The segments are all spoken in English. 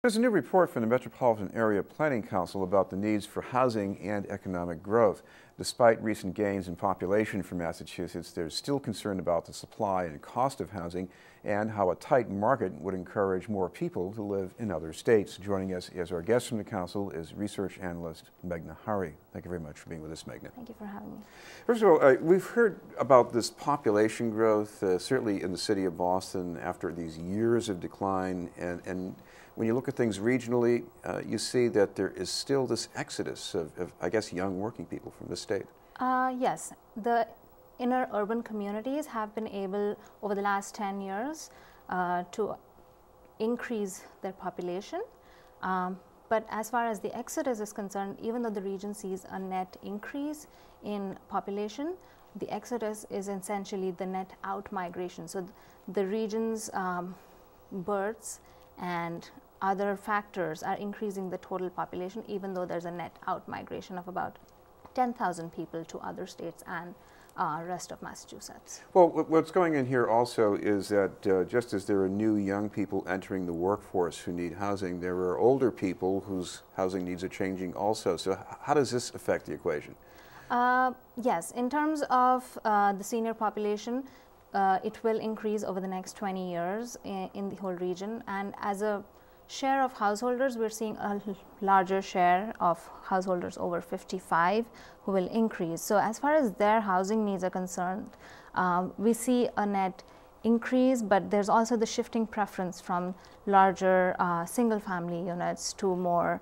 There's a new report from the Metropolitan Area Planning Council about the needs for housing and economic growth. Despite recent gains in population for Massachusetts, there's still concern about the supply and cost of housing and how a tight market would encourage more people to live in other states. Joining us as our guest from the council is research analyst Meghna. Thank you very much for being with us, Meghna. Thank you for having me. First of all, we've heard about this population growth, certainly in the city of Boston after these years of decline, and when you look at things regionally, you see that there is still this exodus of, I guess, young working people from the state. Yes, the inner urban communities have been able, over the last 10 years, to increase their population. But as far as the exodus is concerned, even though the region sees a net increase in population, the exodus is essentially the net out migration. So the region's births and other factors are increasing the total population, even though there's a net out migration of about 10,000 people to other states and rest of Massachusetts. Well, what's going on here also is that just as there are new young people entering the workforce who need housing, there are older people whose housing needs are changing also. So how does this affect the equation? Yes, in terms of the senior population, it will increase over the next 20 years in the whole region, and as a share of householders, we're seeing a larger share of householders over 55 who will increase. So as far as their housing needs are concerned, we see a net increase, but there's also the shifting preference from larger single-family units to more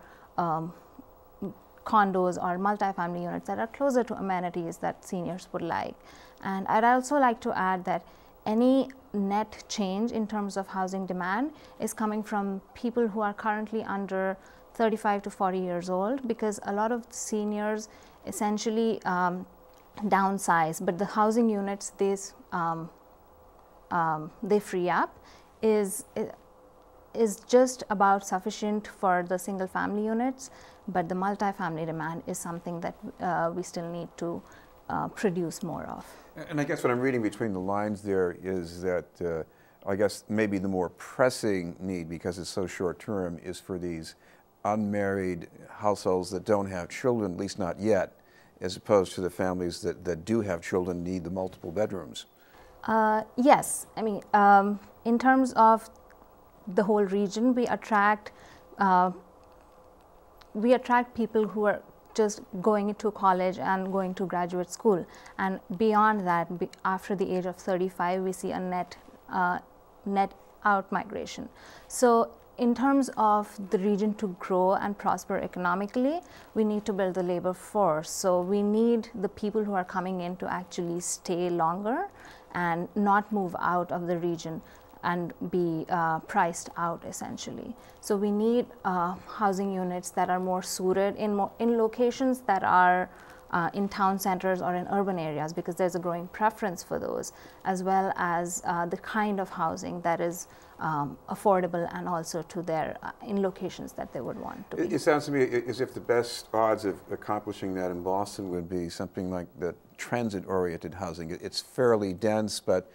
condos or multi-family units that are closer to amenities that seniors would like. And I'd also like to add that any net change in terms of housing demand is coming from people who are currently under 35 to 40 years old, because a lot of seniors essentially downsize, but the housing units they free up is just about sufficient for the single family units, but the multi-family demand is something that we still need to produce more of. And I guess what I'm reading between the lines there is that I guess maybe the more pressing need, because it's so short term, is for these unmarried households that don't have children, at least not yet, as opposed to the families that do have children need the multiple bedrooms. Yes, I mean, in terms of the whole region, we attract people who are just going into college and going to graduate school, and beyond that, after the age of 35, we see a net out migration. So in terms of the region to grow and prosper economically, we need to build the labor force. So we need the people who are coming in to actually stay longer and not move out of the region and be priced out, essentially. So we need housing units that are more suited in locations that are in town centers or in urban areas, because there's a growing preference for those, as well as the kind of housing that is affordable and also to their in locations that they would want to be. It sounds to me as if the best odds of accomplishing that in Boston would be something like the transit-oriented housing. It's fairly dense, but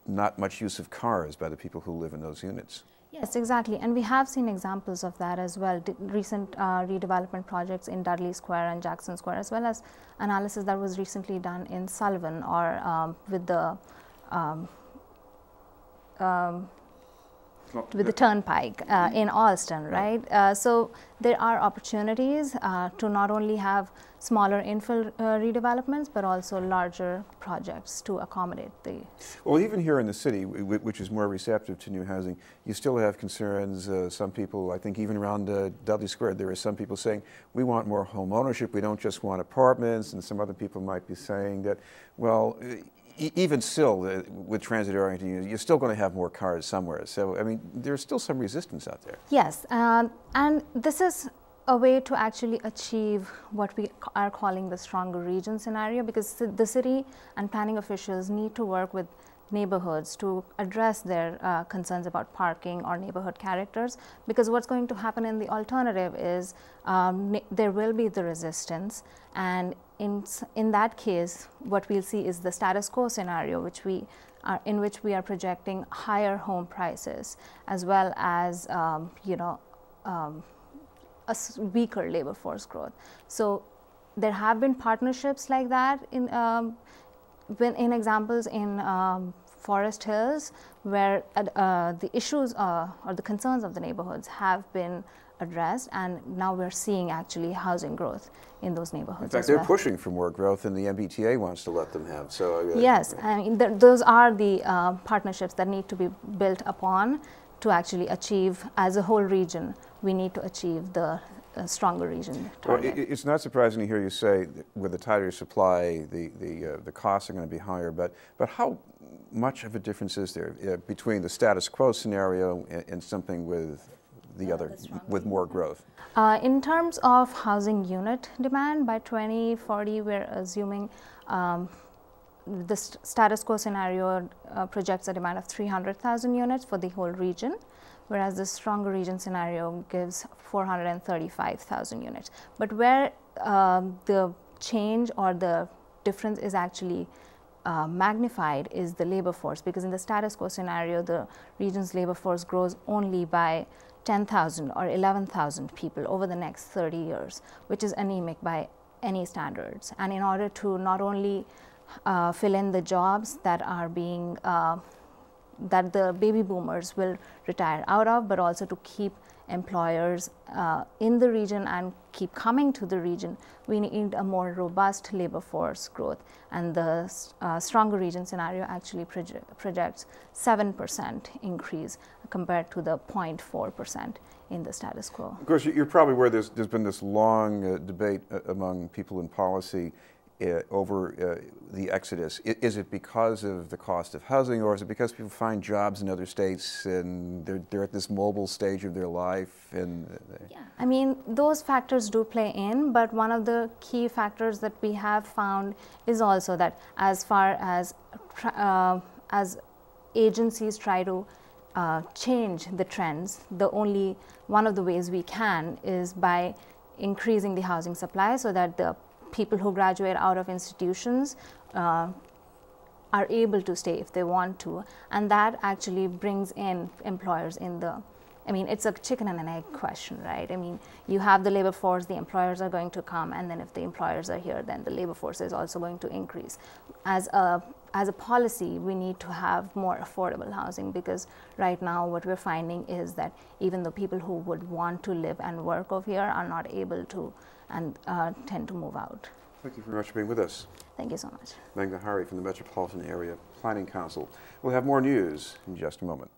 not much use of cars by the people who live in those units. Yes, exactly, and we have seen examples of that as well. Recent redevelopment projects in Dudley Square and Jackson Square, as well as analysis that was recently done in Sullivan or with the Turnpike in Allston, right? So there are opportunities to not only have smaller infill redevelopments, but also larger projects to accommodate the... Well, even here in the city, which is more receptive to new housing, you still have concerns. Some people, I think even around Dudley Square, there are some people saying, we want more home ownership, we don't just want apartments, and some other people might be saying that, well, even still, with transit-oriented, you're still going to have more cars somewhere. So, I mean, there's still some resistance out there. Yes, and this is a way to actually achieve what we are calling the stronger region scenario, because the city and planning officials need to work with neighborhoods to address their concerns about parking or neighborhood characters, because what's going to happen in the alternative is there will be the resistance, and in that case what we'll see is the status quo scenario, in which we are projecting higher home prices as well as weaker labor force growth. So there have been partnerships like that in examples in Forest Hills, where the issues or the concerns of the neighborhoods have been addressed, and now we're seeing actually housing growth in those neighborhoods. In fact, they're pushing for more growth than the MBTA wants to let them have. So yes, I mean, those are the partnerships that need to be built upon to actually achieve, as a whole region, we need to achieve the stronger region target. Well, it's not surprising to hear you say that with the tighter supply, the costs are going to be higher, but how much of a difference is there between the status quo scenario and something with the other, with more growth? In terms of housing unit demand, by 2040 we're assuming the status quo scenario projects a demand of 300,000 units for the whole region, whereas the stronger region scenario gives 435,000 units. But where the change or the difference is actually magnified is the labor force, because in the status quo scenario the region's labor force grows only by 10,000 or 11,000 people over the next 30 years, which is anemic by any standards. And in order to not only fill in the jobs that are being that the baby boomers will retire out of, but also to keep employers in the region and keep coming to the region, we need a more robust labor force growth. And the stronger region scenario actually projects 7% increase compared to the 0.4% in the status quo. Of course, you're probably aware there's been this long debate among people in policy over the exodus. Is it because of the cost of housing, or is it because people find jobs in other states and they're at this mobile stage of their life? Yeah, I mean, those factors do play in, but one of the key factors that we have found is also that as far as agencies try to change the trends, one of the ways we can is by increasing the housing supply so that the people who graduate out of institutions are able to stay if they want to, and that actually brings in employers in the, I mean, it's a chicken and an egg question, right? I mean, you have the labor force, the employers are going to come, and then if the employers are here, then the labor force is also going to increase. As a policy, we need to have more affordable housing, because right now what we're finding is that even the people who would want to live and work over here are not able to, and tend to move out. Thank you very much for being with us. Thank you so much. Meghna from the Metropolitan Area Planning Council. We'll have more news in just a moment.